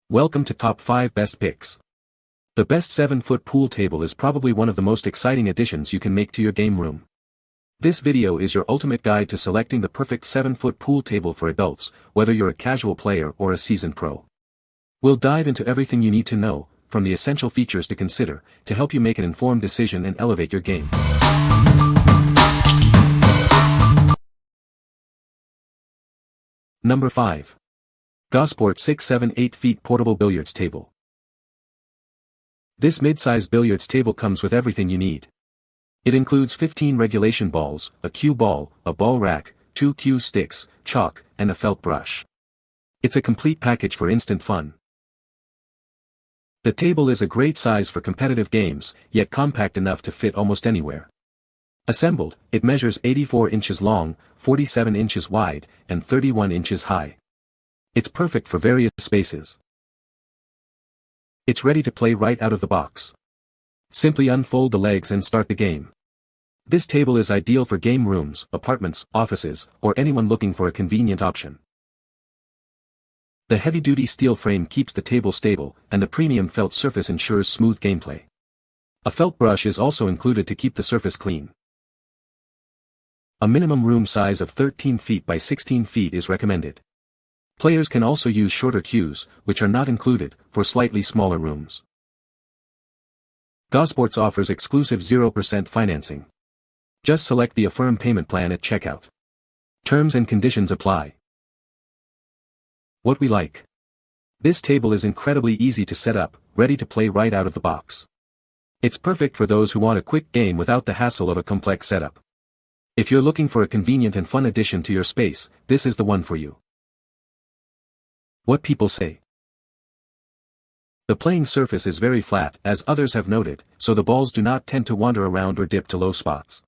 Welcome to Top 5 Best Picks. The best 7-foot pool table is probably one of the most exciting additions you can make to your game room. This video is your ultimate guide to selecting the perfect 7-foot pool table for adults, whether you're a casual player or a seasoned pro. We'll dive into everything you need to know, from the essential features to consider, to help you make an informed decision and elevate your game. Number 5. GoSports 6-7-8 feet portable billiards table. This mid-size billiards table comes with everything you need. It includes 15 regulation balls, a cue ball, a ball rack, 2 cue sticks, chalk, and a felt brush. It's a complete package for instant fun. The table is a great size for competitive games, yet compact enough to fit almost anywhere. Assembled, it measures 84 inches long, 47 inches wide, and 31 inches high. It's perfect for various spaces. It's ready to play right out of the box. Simply unfold the legs and start the game. This table is ideal for game rooms, apartments, offices, or anyone looking for a convenient option. The heavy-duty steel frame keeps the table stable, and the premium felt surface ensures smooth gameplay. A felt brush is also included to keep the surface clean. A minimum room size of 13 feet by 16 feet is recommended. Players can also use shorter cues, which are not included, for slightly smaller rooms. GoSports offers exclusive 0% financing. Just select the Affirm payment plan at checkout. Terms and conditions apply. What we like. This table is incredibly easy to set up, ready to play right out of the box. It's perfect for those who want a quick game without the hassle of a complex setup. If you're looking for a convenient and fun addition to your space, this is the one for you. What people say. The playing surface is very flat, as others have noted, so the balls do not tend to wander around or dip to low spots.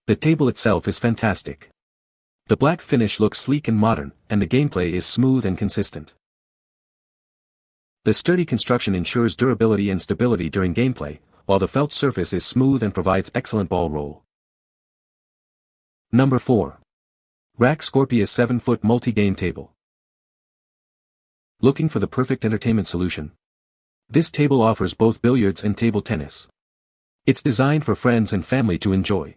The table itself is fantastic. The black finish looks sleek and modern, and the gameplay is smooth and consistent. The sturdy construction ensures durability and stability during gameplay, while the felt surface is smooth and provides excellent ball roll. Number 4. Rack Scorpius 7-foot multi-game table. Looking for the perfect entertainment solution? This table offers both billiards and table tennis. It's designed for friends and family to enjoy.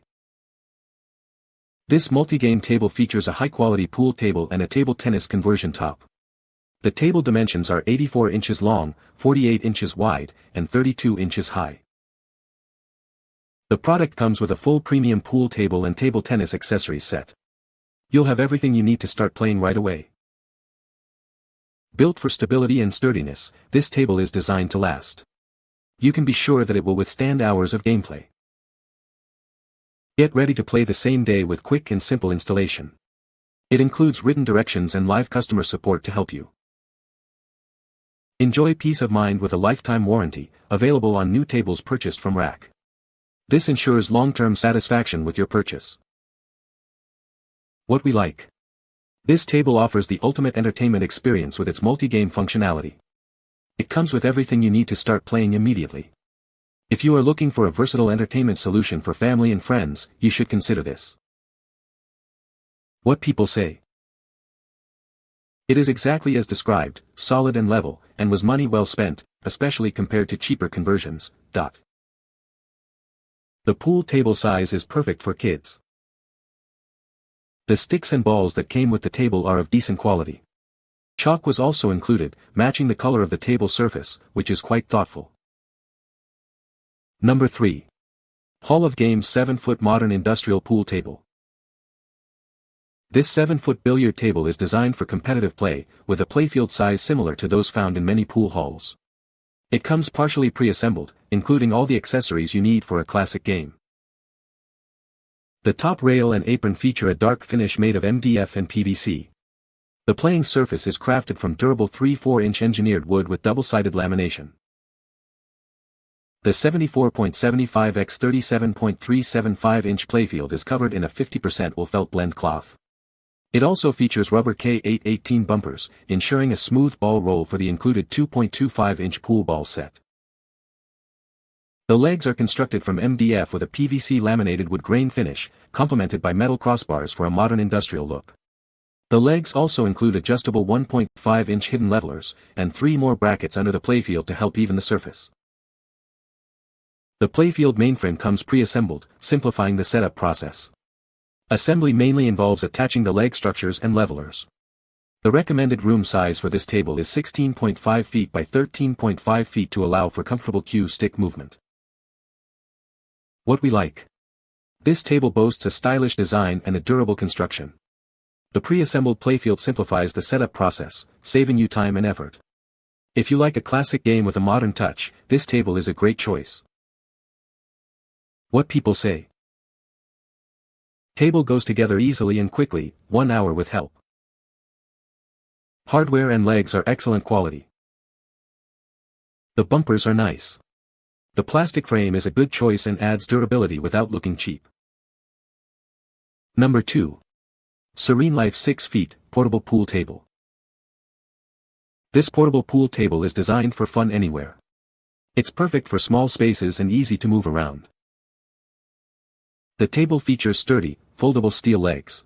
This multi-game table features a high-quality pool table and a table tennis conversion top. The table dimensions are 84 inches long, 48 inches wide, and 32 inches high. The product comes with a full premium pool table and table tennis accessories set. You'll have everything you need to start playing right away. Built for stability and sturdiness, this table is designed to last. You can be sure that it will withstand hours of gameplay. Get ready to play the same day with quick and simple installation. It includes written directions and live customer support to help you. Enjoy peace of mind with a lifetime warranty, available on new tables purchased from Rack. This ensures long-term satisfaction with your purchase. What we like. This table offers the ultimate entertainment experience with its multi-game functionality. It comes with everything you need to start playing immediately. If you are looking for a versatile entertainment solution for family and friends, you should consider this. What people say. It is exactly as described, solid and level, and was money well spent, especially compared to cheaper conversions. The pool table size is perfect for kids. The sticks and balls that came with the table are of decent quality. Chalk was also included, matching the color of the table surface, which is quite thoughtful. Number 3. Hall of Games 7-foot modern industrial pool table. This 7-foot billiard table is designed for competitive play, with a playfield size similar to those found in many pool halls. It comes partially pre-assembled, including all the accessories you need for a classic game. The top rail and apron feature a dark finish made of MDF and PVC. The playing surface is crafted from durable 3/4-inch engineered wood with double-sided lamination. The 74.75 x 37.375-inch playfield is covered in a 50% wool felt blend cloth. It also features rubber K818 bumpers, ensuring a smooth ball roll for the included 2.25-inch pool ball set. The legs are constructed from MDF with a PVC laminated wood grain finish, complemented by metal crossbars for a modern industrial look. The legs also include adjustable 1.5-inch hidden levelers, and 3 more brackets under the playfield to help even the surface. The playfield mainframe comes pre-assembled, simplifying the setup process. Assembly mainly involves attaching the leg structures and levelers. The recommended room size for this table is 16.5 feet by 13.5 feet to allow for comfortable cue stick movement. What we like. This table boasts a stylish design and a durable construction. The pre-assembled playfield simplifies the setup process, saving you time and effort. If you like a classic game with a modern touch, this table is a great choice. What people say. Table goes together easily and quickly, 1 hour with help. Hardware and legs are excellent quality. The bumpers are nice. The plastic frame is a good choice and adds durability without looking cheap. Number 2. SereneLife 6 feet, portable pool table. This portable pool table is designed for fun anywhere. It's perfect for small spaces and easy to move around. The table features sturdy, foldable steel legs.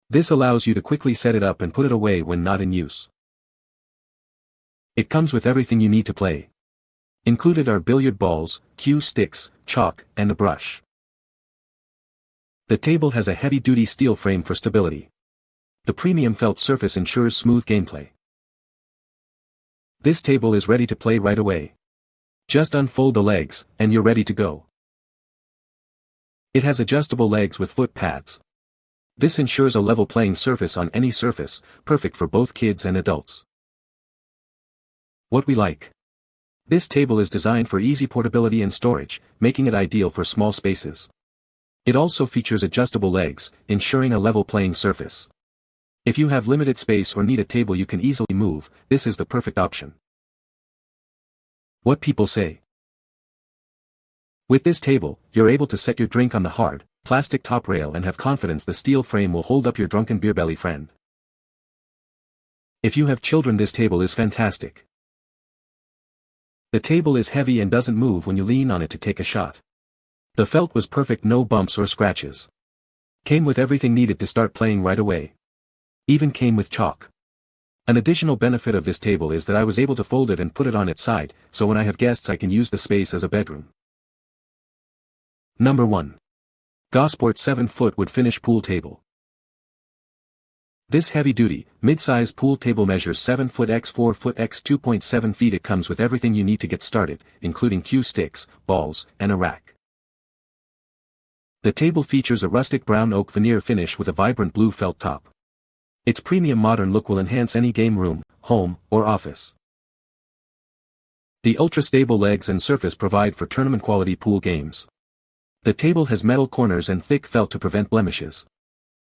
This allows you to quickly set it up and put it away when not in use. It comes with everything you need to play. Included are billiard balls, cue sticks, chalk, and a brush. The table has a heavy-duty steel frame for stability. The premium felt surface ensures smooth gameplay. This table is ready to play right away. Just unfold the legs, and you're ready to go. It has adjustable legs with foot pads. This ensures a level playing surface on any surface, perfect for both kids and adults. What we like. This table is designed for easy portability and storage, making it ideal for small spaces. It also features adjustable legs, ensuring a level playing surface. If you have limited space or need a table you can easily move, this is the perfect option. What people say. With this table, you're able to set your drink on the hard, plastic top rail and have confidence the steel frame will hold up your drunken beer belly friend. If you have children, this table is fantastic. The table is heavy and doesn't move when you lean on it to take a shot. The felt was perfect, no bumps or scratches. Came with everything needed to start playing right away. Even came with chalk. An additional benefit of this table is that I was able to fold it and put it on its side, so when I have guests I can use the space as a bedroom. Number 1. GoSports 7-foot wood finish pool table. This heavy-duty, mid-size pool table measures 7 foot x 4 foot x 2.7 feet. It comes with everything you need to get started, including cue sticks, balls, and a rack. The table features a rustic brown oak veneer finish with a vibrant blue felt top. Its premium modern look will enhance any game room, home, or office. The ultra-stable legs and surface provide for tournament-quality pool games. The table has metal corners and thick felt to prevent blemishes.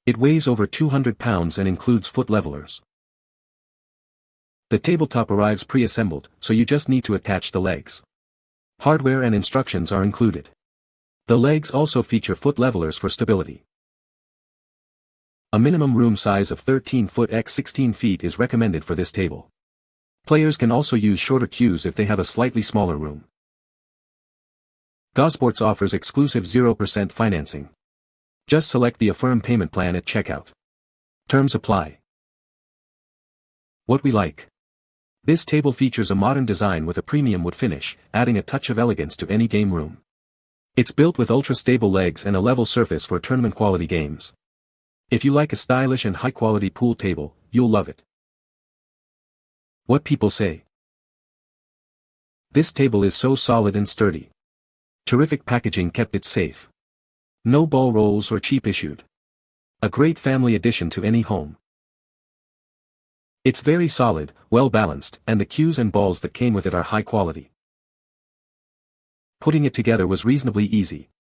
It weighs over 200 pounds and includes foot levelers. The tabletop arrives pre-assembled, so you just need to attach the legs. Hardware and instructions are included. The legs also feature foot levelers for stability. A minimum room size of 13 foot x 16 feet is recommended for this table. Players can also use shorter cues if they have a slightly smaller room. GoSports offers exclusive 0% financing. Just select the Affirm payment plan at checkout. Terms apply. What we like. This table features a modern design with a premium wood finish, adding a touch of elegance to any game room. It's built with ultra-stable legs and a level surface for tournament-quality games. If you like a stylish and high-quality pool table, you'll love it. What people say. This table is so solid and sturdy. Terrific packaging kept it safe. No ball rolls or cheap issued. A great family addition to any home. It's very solid, well balanced, and the cues and balls that came with it are high quality. Putting it together was reasonably easy.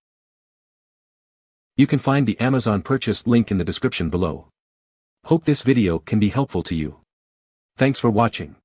You can find the Amazon purchase link in the description below. Hope this video can be helpful to you. Thanks for watching.